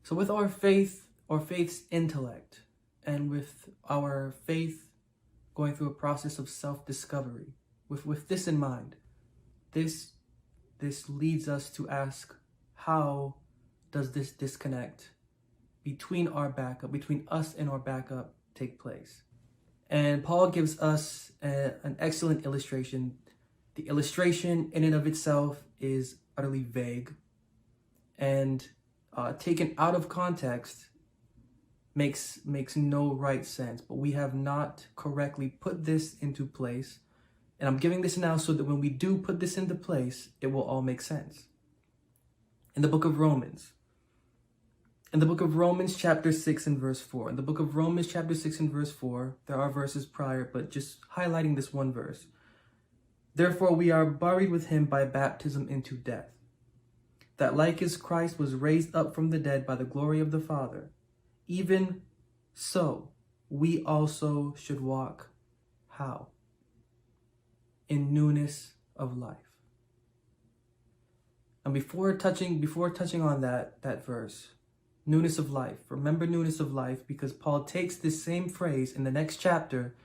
So with our faith, or faith's intellect, and with our faith going through a process of self-discovery, with this in mind, this leads us to ask, how does this disconnect between us and our backup take place? And Paul gives us an excellent illustration. The illustration in and of itself is utterly vague, and taken out of context makes no right sense. But we have not correctly put this into place, and I'm giving this now so that when we do put this into place, it will all make sense. In the book of Romans, chapter 6 and verse 4. In the book of Romans, chapter 6 and verse 4, there are verses prior, but just highlighting this one verse. Therefore, we are buried with him by baptism into death, that like as Christ was raised up from the dead by the glory of the Father, even so we also should walk. How? In newness of life. And before touching on that verse, newness of life. Remember newness of life, because Paul takes this same phrase in the next chapter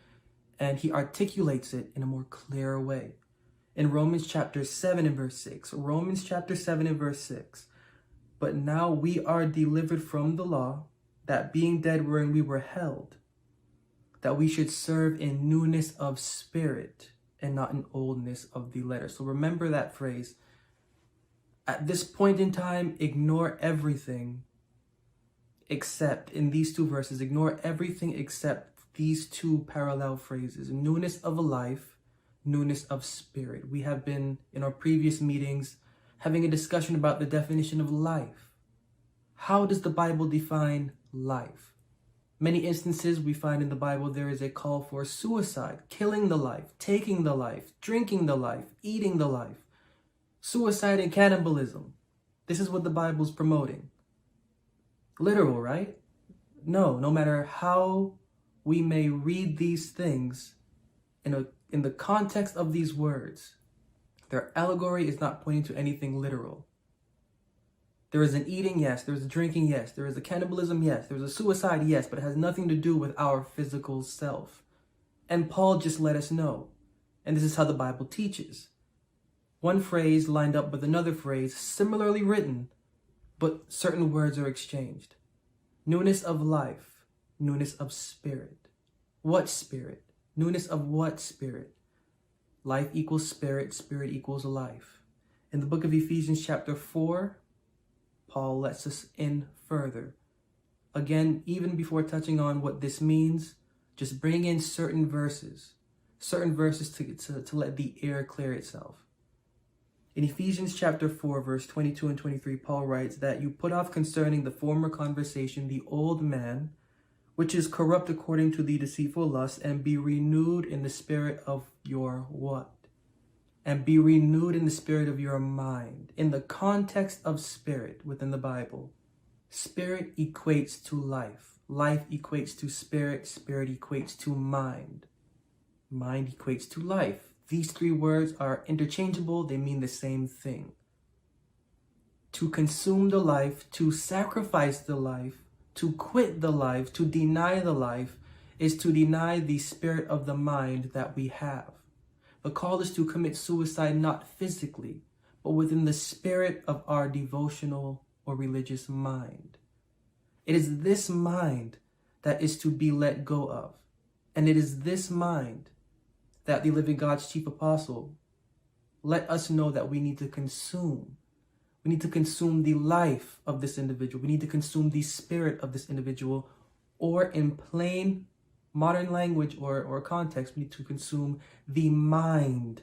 and he articulates it in a more clear way. In Romans chapter 7 and verse 6. Romans chapter 7 and verse 6. But now we are delivered from the law, that being dead wherein we were held, that we should serve in newness of spirit and not in oldness of the letter. So remember that phrase. At this point in time, ignore everything except, in these two verses, ignore everything except these two parallel phrases: newness of life, newness of spirit. We have been, in our previous meetings, having a discussion about the definition of life. How does the Bible define life? Many instances we find in the Bible there is a call for suicide, killing the life, taking the life, drinking the life, eating the life. Suicide and cannibalism. This is what the Bible's promoting. Literal, right? No matter how we may read these things in the context of these words, their allegory is not pointing to anything literal. There is an eating, yes. There is a drinking, yes. There is a cannibalism, yes. There is a suicide, yes. But it has nothing to do with our physical self. And Paul just let us know. And this is how the Bible teaches. One phrase lined up with another phrase, similarly written, but certain words are exchanged. Newness of life, newness of spirit. What spirit? Newness of what spirit? Life equals spirit, spirit equals life. In the book of Ephesians chapter 4, Paul lets us in further. Again, even before touching on what this means, just bring in certain verses to let the air clear itself. In Ephesians chapter 4, verse 22 and 23, Paul writes that you put off concerning the former conversation the old man, which is corrupt according to the deceitful lust, and be renewed in the spirit of your what? And be renewed in the spirit of your mind. In the context of spirit within the Bible, spirit equates to life. Life equates to spirit. Spirit equates to mind. Mind equates to life. These three words are interchangeable. They mean the same thing. To consume the life, to sacrifice the life, to quit the life, to deny the life, is to deny the spirit of the mind that we have. The call is to commit suicide not physically, but within the spirit of our devotional or religious mind. It is this mind that is to be let go of. And it is this mind that the living God's chief apostle let us know that we need to consume. We need to consume the life of this individual. We need to consume the spirit of this individual, or in plain modern language or context, we need to consume the mind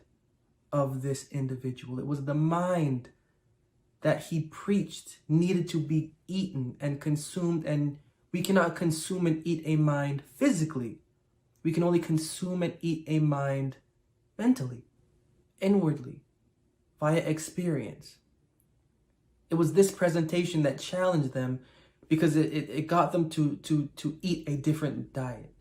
of this individual. It was the mind that he preached needed to be eaten and consumed, and we cannot consume and eat a mind physically. We can only consume and eat a mind mentally, inwardly, via experience. It was this presentation that challenged them, because it got them to eat a different diet.